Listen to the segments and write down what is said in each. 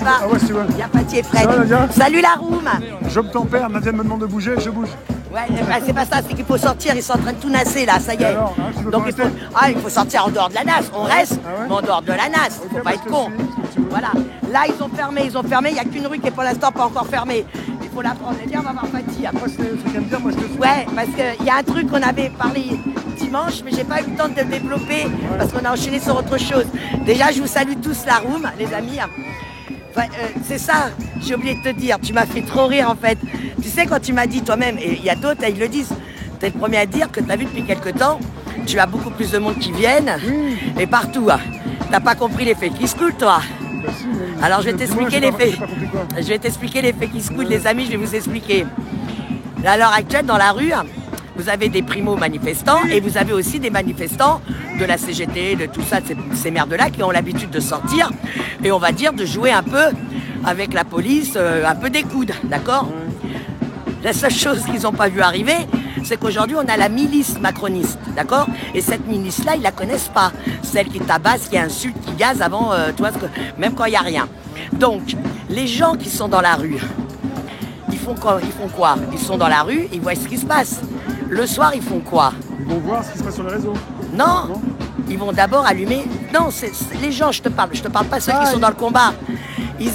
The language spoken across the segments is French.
va? Ah ouais, si tu veux. Il y a Fatih et Fred. Ça va, Nadia? Salut la room. Je me tempère, Nadia me demande de bouger, je bouge. Ouais, bah, c'est pas ça, c'est qu'il faut sortir, ils sont en train de tout nasser là, ça y est. Alors, hein, tu veux Donc pas il faut sortir en dehors de la nasse, on reste, Ah ouais, mais en dehors de la nasse, faut Ok, pas bah, être je te con. suis, ce que tu veux. Voilà, là ils ont fermé, il n'y a qu'une rue qui est pour l'instant pas encore fermée. Il faut la prendre, et bien on va voir Fatih. Après, c'est le truc à me dire, moi je te suis. Ouais, parce qu'il y a un truc qu'on avait parlé dimanche, mais j'ai pas eu le temps de le développer parce qu'on a enchaîné sur autre chose. Déjà, je vous salue tous la room, les amis. Enfin, c'est ça, j'ai oublié de te dire, tu m'as fait trop rire en fait. Tu sais, quand tu m'as dit toi-même, et il y a d'autres, ils le disent, tu es le premier à dire que tu as vu depuis quelques temps, tu as beaucoup plus de monde qui viennent, et partout. T'as pas compris les faits qui se coulent, toi. Bah, si, mais- Alors je vais Dis-moi, t'expliquer j'ai les pas- faits. j'ai pas compris quoi. Je vais t'expliquer les faits qui se coulent, les amis, je vais vous expliquer. À l'heure actuelle, dans la rue, vous avez des primo-manifestants et vous avez aussi des manifestants de la CGT, de tout ça, de ces merdes-là qui ont l'habitude de sortir et on va dire de jouer un peu avec la police, un peu des coudes, d'accord? La seule chose qu'ils n'ont pas vu arriver, c'est qu'aujourd'hui, on a la milice macroniste, d'accord? Et cette milice-là, ils la connaissent pas. Celle qui tabasse, qui insulte, qui gaze avant, tu vois, même quand il n'y a rien. Donc, les gens qui sont dans la rue, ils font quoi? Ils sont dans la rue, ils voient ce qui se passe. Le soir, ils font quoi? Ils vont voir ce qui se passe sur les réseaux. Non, Non. ils vont d'abord allumer. Non, c'est les gens, je te parle pas ceux qui sont dans le combat. Ils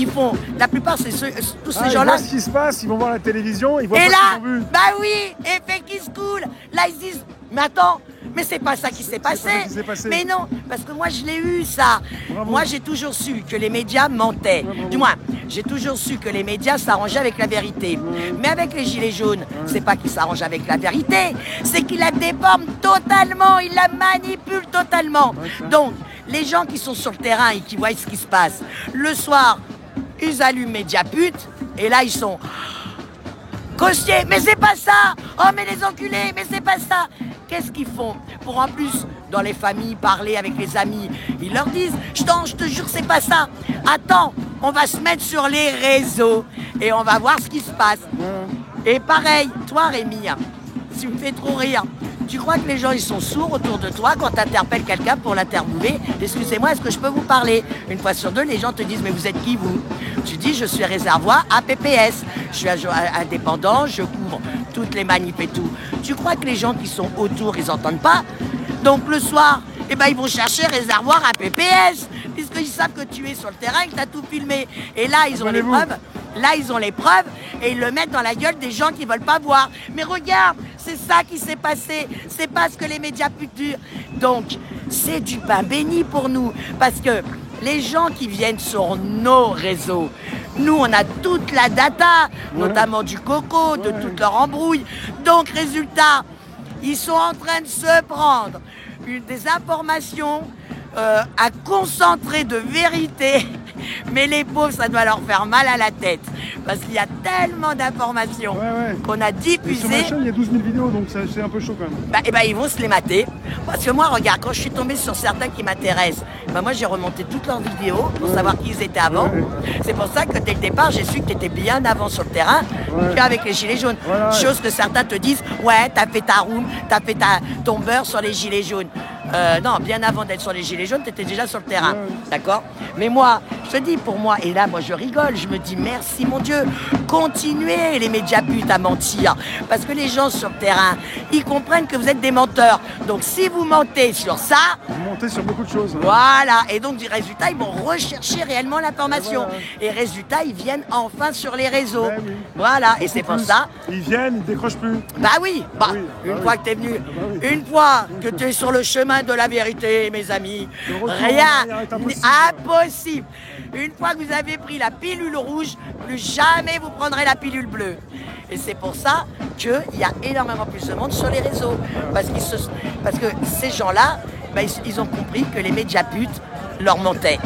font. La plupart, c'est tous ces Ils gens-là. voient ce qui se passe, ils vont voir la télévision, ils voient Et pas là, ce qu'ils ont vu. bah oui, effet qui se coule. Là, ils se disent, mais attends, mais c'est pas ça qui s'est passé. pas ça qui s'est passé. Mais non, parce que moi, je l'ai eu, ça. Bravo. Moi, j'ai toujours su que les médias mentaient. bravo. Du moins, j'ai toujours su que les médias s'arrangeaient avec la vérité. Mais avec les gilets jaunes, c'est pas qu'ils s'arrangent avec la vérité, c'est qu'ils la déforment totalement, ils la manipulent totalement. Donc, les gens qui sont sur le terrain et qui voient ce qui se passe, le soir, ils allument Mediaput, et là, ils sont... Costier, mais c'est pas ça! Oh, mais les enculés, mais c'est pas ça! Qu'est-ce qu'ils font? Pour en plus, dans les familles, parler avec les amis, ils leur disent, je te jure, c'est pas ça! Attends, on va se mettre sur les réseaux, et on va voir ce qui se passe. Et pareil, toi, Rémi, tu me fais trop rire. Tu crois que les gens, ils sont sourds autour de toi quand tu interpelles quelqu'un pour l'interviewer? Excusez-moi, est-ce que je peux vous parler? Une fois sur deux, les gens te disent, mais vous êtes qui, vous? Tu dis, je suis réservoir APPS. Je suis indépendant, je couvre toutes les manifs et tout. Tu crois que les gens qui sont autour, ils n'entendent pas? Donc le soir, eh ben, ils vont chercher réservoir APPS, puisqu'ils savent que tu es sur le terrain et que tu as tout filmé. Et là, ils ont les preuves. Là, ils ont les preuves et ils le mettent dans la gueule des gens qui veulent pas voir. Mais regarde, c'est ça qui s'est passé. C'est pas ce que les médias puturent. Donc, c'est du pain béni pour nous. Parce que les gens qui viennent sur nos réseaux, nous, on a toute la data, notamment du coco, de toute leur embrouille. Donc, résultat, ils sont en train de se prendre des informations à concentrer de vérité. Mais les pauvres, ça doit leur faire mal à la tête. Parce qu'il y a tellement d'informations qu'on a Et sur ma diffusées. chaîne, il y a 12 000 vidéos, donc c'est un peu chaud quand même. Et ben, ils vont se les mater. Parce que moi, regarde, quand je suis tombée sur certains qui m'intéressent, moi, j'ai remonté toutes leurs vidéos pour savoir qui ils étaient avant. C'est pour ça que dès le départ, j'ai su que tu étais bien avant sur le terrain qu'avec les gilets jaunes. Chose que certains te disent, ouais, t'as fait ta room, t'as fait ton beurre sur les gilets jaunes. Non, bien avant d'être sur les gilets jaunes, tu étais déjà sur le terrain. D'accord? Mais moi, je te dis, pour moi, et là, moi, je rigole, je me dis, merci, mon Dieu, continuez, les médias putes, à mentir. Parce que les gens sur le terrain, ils comprennent que vous êtes des menteurs. Donc, si vous mentez sur ça... Vous montez sur beaucoup de choses. Voilà. Et donc, du résultat, ils vont rechercher réellement l'information. Et résultat, ils viennent enfin sur les réseaux. Voilà. Et c'est pour ça... Ils viennent, ils décrochent plus. Bah oui, une fois que tu es venu, une fois que tu es sur le chemin de la vérité, mes amis, rien n'est impossible. Une fois que vous avez pris la pilule rouge, plus jamais vous prendrez la pilule bleue. Et c'est pour ça qu'il y a énormément plus de monde sur les réseaux. Parce que ces gens-là, ils ont compris que les médias putes leur mentaient.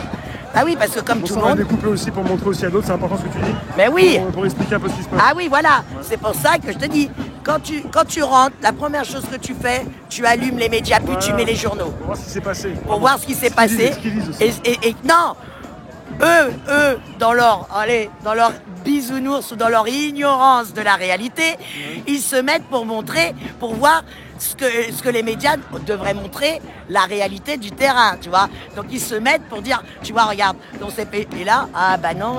Ah oui, parce que comme tout le monde... On va découper aussi pour montrer aussi à d'autres, c'est important ce que tu dis. Mais oui. Pour expliquer un peu ce qui se passe. Ah oui, voilà. C'est pour ça que je te dis, quand tu rentres, la première chose que tu fais, tu allumes les médias, puis tu mets les journaux. Pour voir ce qui s'est passé. Pour voir ce qui s'est passé. Et non, eux, dans leur bisounours ou dans leur ignorance de la réalité, ils se mettent pour montrer, pour voir ce que les médias devraient montrer, la réalité du terrain, tu vois. Donc ils se mettent pour dire, tu vois, regarde, on s'est fait, et là, ah bah non,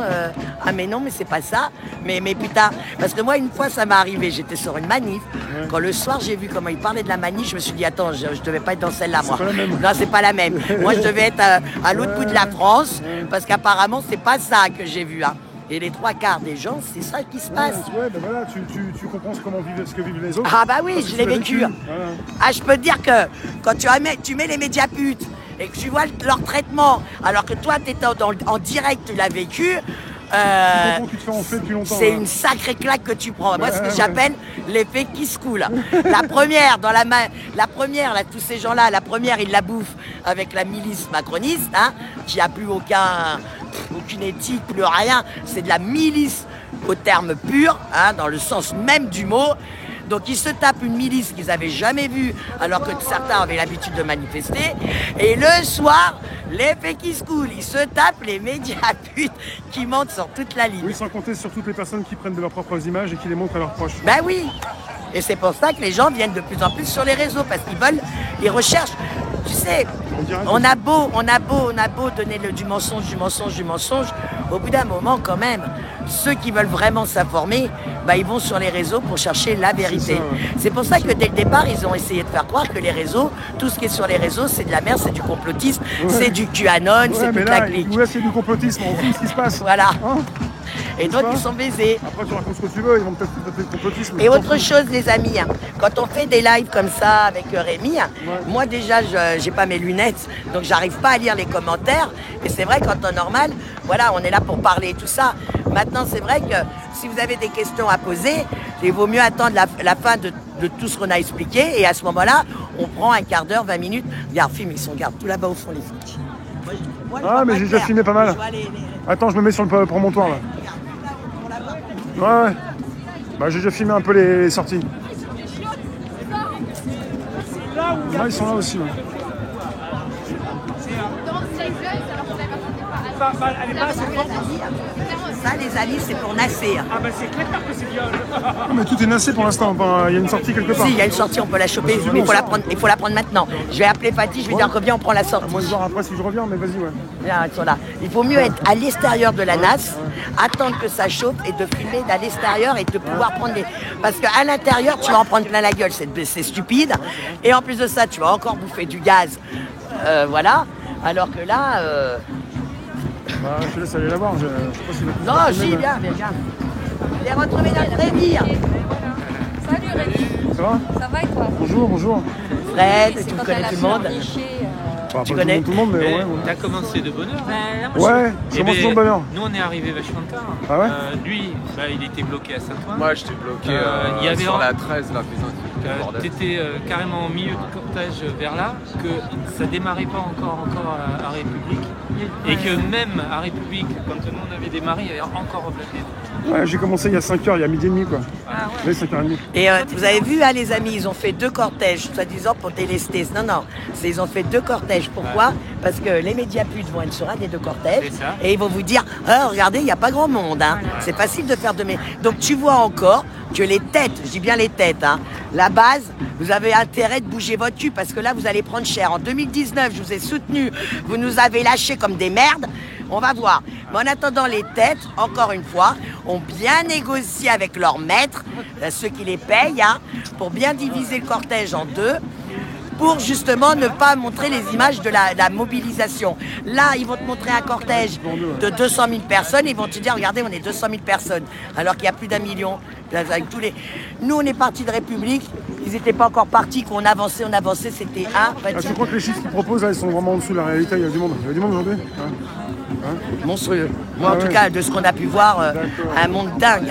ah mais non, mais c'est pas ça, mais putain, parce que moi une fois ça m'est arrivé, j'étais sur une manif, quand le soir j'ai vu comment ils parlaient de la manif, je me suis dit, attends, je devais pas être dans celle-là, moi. Non, c'est pas la même. Moi je devais être à l'autre bout de la France, parce qu'apparemment c'est pas ça que j'ai vu, hein. Et les trois quarts des gens, c'est ça qui se passe. Ouais, ben voilà, tu comprends ce que vivent les autres. Ah bah oui, je l'ai vécu. Voilà. Ah, je peux te dire que quand tu mets les médias putes et que tu vois leur traitement, alors que toi, tu étais en direct, tu l'as vécu, c'est une sacrée claque que tu prends. Moi, ce que j'appelle l'effet qui se coule. La première, là, tous ces gens-là, la première, ils la bouffent avec la milice macroniste, hein, qui a plus aucune éthique, plus rien. C'est de la milice au terme pur, hein, dans le sens même du mot. Donc ils se tapent une milice qu'ils n'avaient jamais vue, alors que certains avaient l'habitude de manifester. Et le soir, l'effet qui se coule, ils se tapent les médias putes qui montent sur toute la ligne. Oui, sans compter sur toutes les personnes qui prennent de leurs propres images et qui les montrent à leurs proches. Ben oui. Et c'est pour ça que les gens viennent de plus en plus sur les réseaux, parce ils recherchent. Tu sais, on a beau donner du mensonge. Au bout d'un moment, quand même, ceux qui veulent vraiment s'informer, bah, ils vont sur les réseaux pour chercher la vérité. C'est pour ça que dès le départ, ils ont essayé de faire croire que les réseaux, tout ce qui est sur les réseaux, c'est de la merde, c'est du complotisme, c'est du QAnon, c'est toute la clique. Ouais, c'est du complotisme, on voit ce qui se passe. Voilà. Hein, et donc ils sont baisés. Après tu racontes ce que tu veux, ils vont peut-être le complotisme. Et autre chose les amis, hein, quand on fait des lives comme ça avec Rémi, moi déjà j'ai pas mes lunettes, donc j'arrive pas à lire les commentaires. Et c'est vrai qu'en temps normal, voilà, on est là pour parler et tout ça. Maintenant c'est vrai que si vous avez des questions à poser, il vaut mieux attendre la fin de tout ce qu'on a expliqué. Et à ce moment-là, on prend un quart d'heure, 20 minutes. Regarde, film, ils sont tout là-bas au fond les flics. Ah mais j'ai déjà filmé pas mal. Attends, je me mets sur le promontoire là. Ouais. Bah j'ai déjà filmé un peu les sorties. Là, ils sont là aussi. Ouais. Ça, les amis, c'est pour nasser. Ah bah c'est clair que c'est bien. Non, mais tout est nassé pour l'instant. Il y a une sortie quelque part. Si, il y a une sortie, on peut la choper, mais il faut la prendre maintenant. Je vais appeler Fatih, je vais dire reviens, on prend la sortie. Moi je vois après si je reviens, mais vas-y, ouais. Là, ils sont là. Il faut mieux être à l'extérieur de la NAS, attendre que ça chauffe et de filmer à l'extérieur et de pouvoir prendre des... Parce qu'à l'intérieur, tu vas en prendre plein la gueule, c'est stupide. Et en plus de ça, tu vas encore bouffer du gaz. Voilà. Alors que là... Bah, je te laisse aller la voir. Je sais pas si non, si, bien, mais viens. Je l'ai retrouvé dans le trévire. Salut Rémi. Ça va? Ça va et toi? Bonjour. Fred, tu connais tout le monde. Enfin, Tu pas connais tout le monde, mais ouais. T'as commencé de bonne heure. Ouais, je commence toujours de bonne heure. Nous on est arrivé vachement tard. Ah ouais? Lui, bah, il était bloqué à Saint-Ouen. Moi j'étais bloqué il y avait sur la 13 là, t'étais carrément au milieu du cortège vers là, que ça démarrait pas encore à République. Et que même à République, quand nous on avait démarré, il y avait encore blindé. Ouais, j'ai commencé il y a 5h, il y a midi et demi quoi. Ah ouais. Là, 5h30. Et vous avez vu, hein, les amis, ils ont fait 2 cortèges, soi-disant pour délester. Non, ils ont fait 2 cortèges. Pourquoi? Parce que les médias putes vont être sur un des 2 cortèges et ils vont vous dire, regardez, il n'y a pas grand monde. Hein. C'est facile de faire Donc tu vois encore que les têtes, je dis bien les têtes, hein, la base, vous avez intérêt de bouger votre cul parce que là, vous allez prendre cher. En 2019, je vous ai soutenu, vous nous avez lâchés comme des merdes. On va voir. Mais en attendant, les têtes, encore une fois, ont bien négocié avec leurs maîtres, ceux qui les payent, hein, pour bien diviser le cortège en 2, pour justement ne pas montrer les images de la mobilisation. Là, ils vont te montrer un cortège de 200 000 personnes, ils vont te dire, regardez, on est 200 000 personnes, alors qu'il y a plus d'1 million. Avec tous les... Nous, on est partis de République, ils n'étaient pas encore partis, qu'on avançait, c'était un... Je crois que les chiffres qu'ils proposent, là, ils sont vraiment en dessous de la réalité, il y a du monde. Il y a du monde aujourd'hui. Monstrueux. Moi, en tout cas, de ce qu'on a pu voir, un monde dingue,